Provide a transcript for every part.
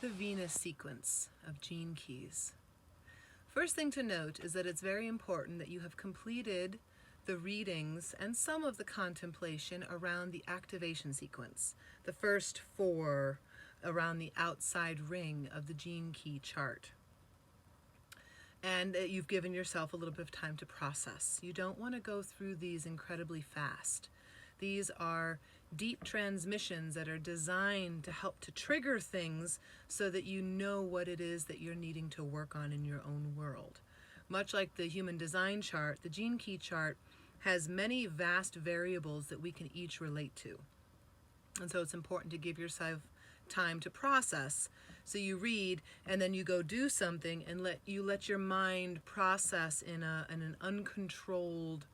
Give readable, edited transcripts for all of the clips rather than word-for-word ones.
The Venus sequence of gene keys. First thing to note is that it's very important that you have completed the readings and some of the contemplation around the activation sequence, the first 4 around the outside ring of the gene key chart. And that you've given yourself a little bit of time to process. You don't want to go through these incredibly fast. These are deep transmissions that are designed to help to trigger things so that you know what it is that you're needing to work on in your own world. Much like the human design chart, the gene key chart has many vast variables that we can each relate to. And so it's important to give yourself time to process. So you read and then you go do something and let your mind process in an uncontrolled,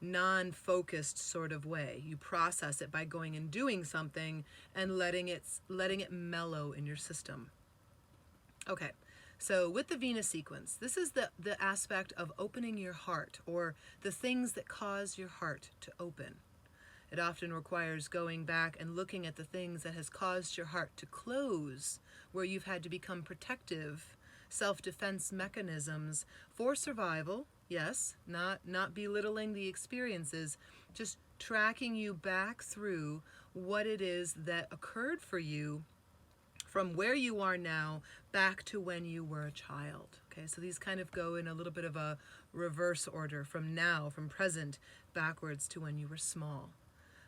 non-focused sort of way. You process it by going and doing something and letting it mellow in your system. Okay, so with the Venus sequence, this is the aspect of opening your heart, or the things that cause your heart to open. It often requires going back and looking at the things that has caused your heart to close, where you've had to become protective, self-defense mechanisms for survival. Yes, not belittling the experiences, just tracking you back through what it is that occurred for you from where you are now back to when you were a child. Okay, so these kind of go in a little bit of a reverse order from present, backwards to when you were small.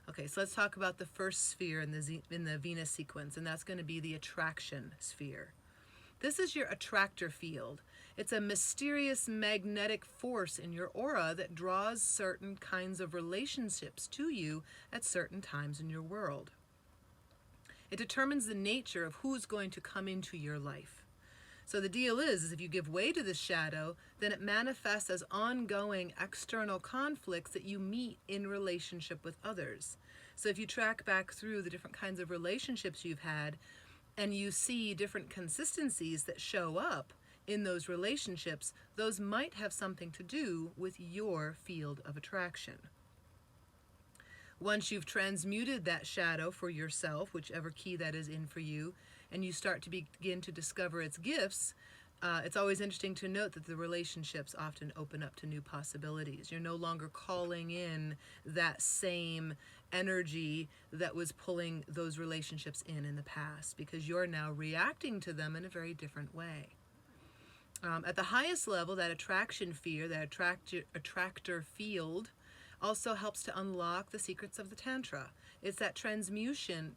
Okay, so let's talk about the first sphere in the Venus sequence, and that's going to be the attraction sphere. This is your attractor field. It's a mysterious magnetic force in your aura that draws certain kinds of relationships to you at certain times in your world. It determines the nature of who's going to come into your life. So the deal is if you give way to this shadow, then it manifests as ongoing external conflicts that you meet in relationship with others. So if you track back through the different kinds of relationships you've had, and you see different consistencies that show up in those relationships, those might have something to do with your field of attraction. Once you've transmuted that shadow for yourself, whichever key that is in for you, and you start to begin to discover its gifts, it's always interesting to note that the relationships often open up to new possibilities. You're no longer calling in that same energy that was pulling those relationships in the past, because you're now reacting to them in a very different way. At the highest level, that attraction fear, that attractor field, also helps to unlock the secrets of the Tantra. It's that transmutation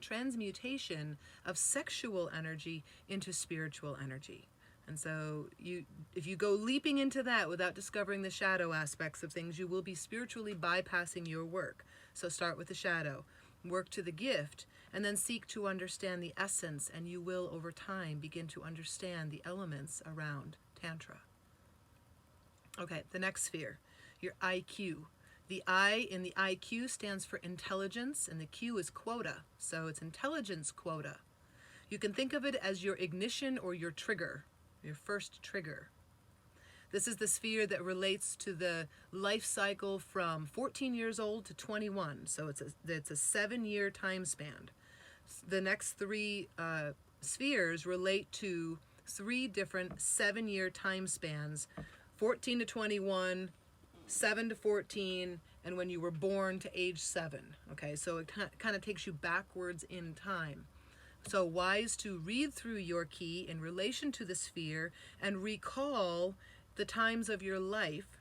of sexual energy into spiritual energy. And so if you go leaping into that without discovering the shadow aspects of things, you will be spiritually bypassing your work. So start with the shadow, work to the gift, and then seek to understand the essence, and you will over time begin to understand the elements around Tantra. Okay, the next sphere, your IQ. The I in the IQ stands for intelligence, and the Q is quota, so it's intelligence quota. You can think of it as your ignition or your trigger, your first trigger. This is the sphere that relates to the life cycle from 14 years old to 21, so it's a 7-year time span. The next 3 spheres relate to 3 different 7-year time spans, 14 to 21, 7 to 14, and when you were born to age 7. Okay, so it kind of takes you backwards in time. So wise to read through your key in relation to the sphere and recall the times of your life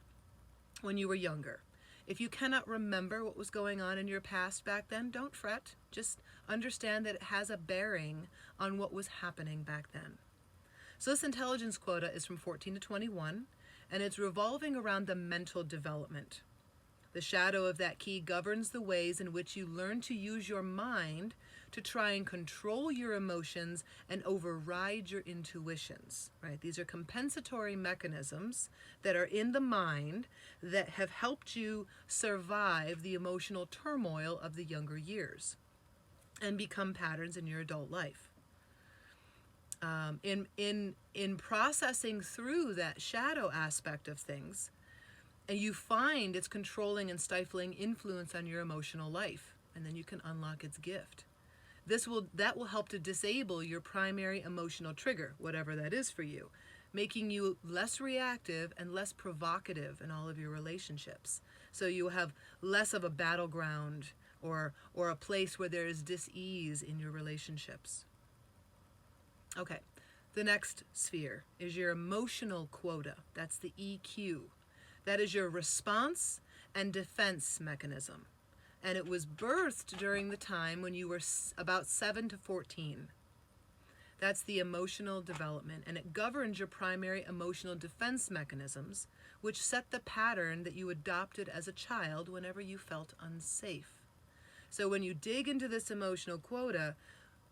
when you were younger. If you cannot remember what was going on in your past back then, don't fret. Just understand that it has a bearing on what was happening back then. So this intelligence quota is from 14 to 21, and it's revolving around the mental development. The shadow of that key governs the ways in which you learn to use your mind to try and control your emotions and override your intuitions, right? These are compensatory mechanisms that are in the mind that have helped you survive the emotional turmoil of the younger years and become patterns in your adult life. In processing through that shadow aspect of things, and you find its controlling and stifling influence on your emotional life, and then you can unlock its gift. that will help to disable your primary emotional trigger, whatever that is for you, making you less reactive and less provocative in all of your relationships. So you have less of a battleground or a place where there is dis-ease in your relationships. Okay, the next sphere is your emotional quota. That's the EQ. That is your response and defense mechanism. And it was birthed during the time when you were about 7 to 14. That's the emotional development, and it governs your primary emotional defense mechanisms, which set the pattern that you adopted as a child whenever you felt unsafe. So when you dig into this emotional quota,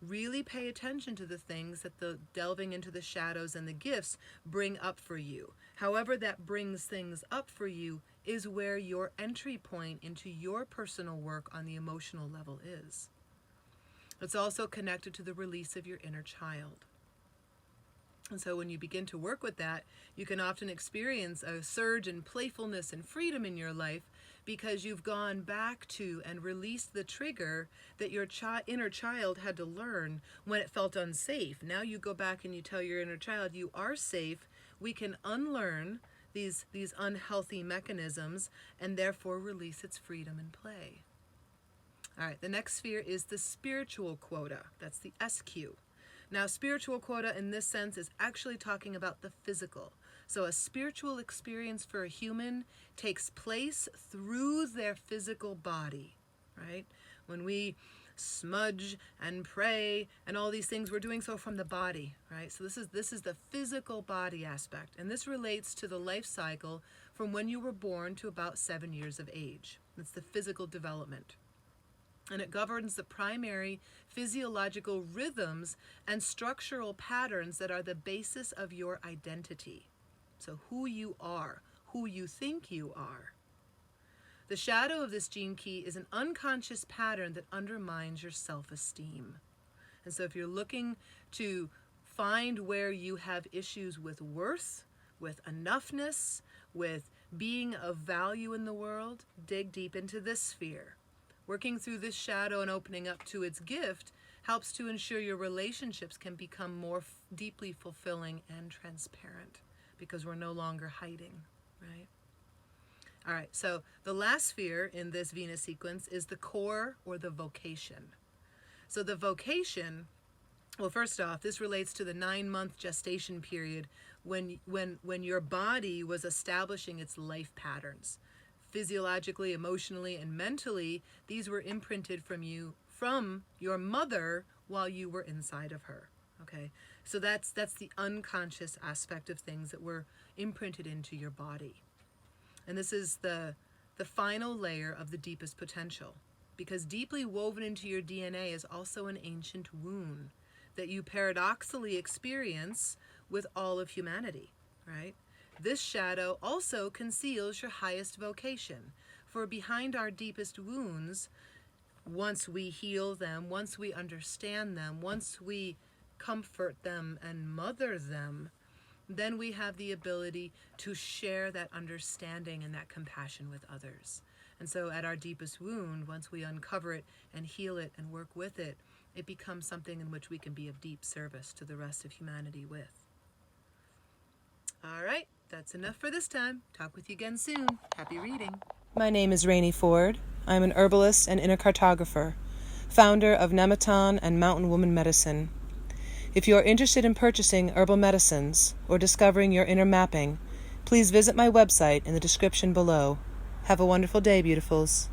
really pay attention to the things that the delving into the shadows and the gifts bring up for you. However that brings things up for you is where your entry point into your personal work on the emotional level is. It's also connected to the release of your inner child. And so when you begin to work with that, you can often experience a surge in playfulness and freedom in your life because you've gone back to and released the trigger that your inner child had to learn when it felt unsafe. Now you go back and you tell your inner child, you are safe. We can unlearn these unhealthy mechanisms and therefore release its freedom and play. All right, the next sphere is the spiritual quota. That's the SQ. Now, spiritual quota in this sense is actually talking about the physical. So a spiritual experience for a human takes place through their physical body, right? When we smudge and pray and all these things, we're doing so from the body, right? So this is the physical body aspect, and this relates to the life cycle from when you were born to about 7 years of age. It's the physical development. And it governs the primary physiological rhythms and structural patterns that are the basis of your identity. So who you are, who you think you are. The shadow of this gene key is an unconscious pattern that undermines your self-esteem. And so if you're looking to find where you have issues with worth, with enoughness, with being of value in the world, dig deep into this sphere. Working through this shadow and opening up to its gift helps to ensure your relationships can become more deeply fulfilling and transparent because we're no longer hiding, right? All right, so the last sphere in this Venus sequence is the core or the vocation. So the vocation, well, first off, this relates to the 9-month gestation period when your body was establishing its life patterns. Physiologically, emotionally, and mentally, these were imprinted from your mother while you were inside of her. Okay, so that's the unconscious aspect of things that were imprinted into your body, and this is the final layer of the deepest potential, because deeply woven into your DNA is also an ancient wound that you paradoxically experience with all of humanity, right? This shadow also conceals your highest vocation, for behind our deepest wounds, once we heal them, once we understand them, once we comfort them and mother them, then we have the ability to share that understanding and that compassion with others. And so at our deepest wound, once we uncover it and heal it and work with it, it becomes something in which we can be of deep service to the rest of humanity with. All right, that's enough for this time. Talk with you again soon. Happy reading. My name is Rainey Ford. I'm an herbalist and inner cartographer, founder of Nematon and Mountain Woman Medicine. If you are interested in purchasing herbal medicines or discovering your inner mapping, please visit my website in the description below. Have a wonderful day, beautifuls.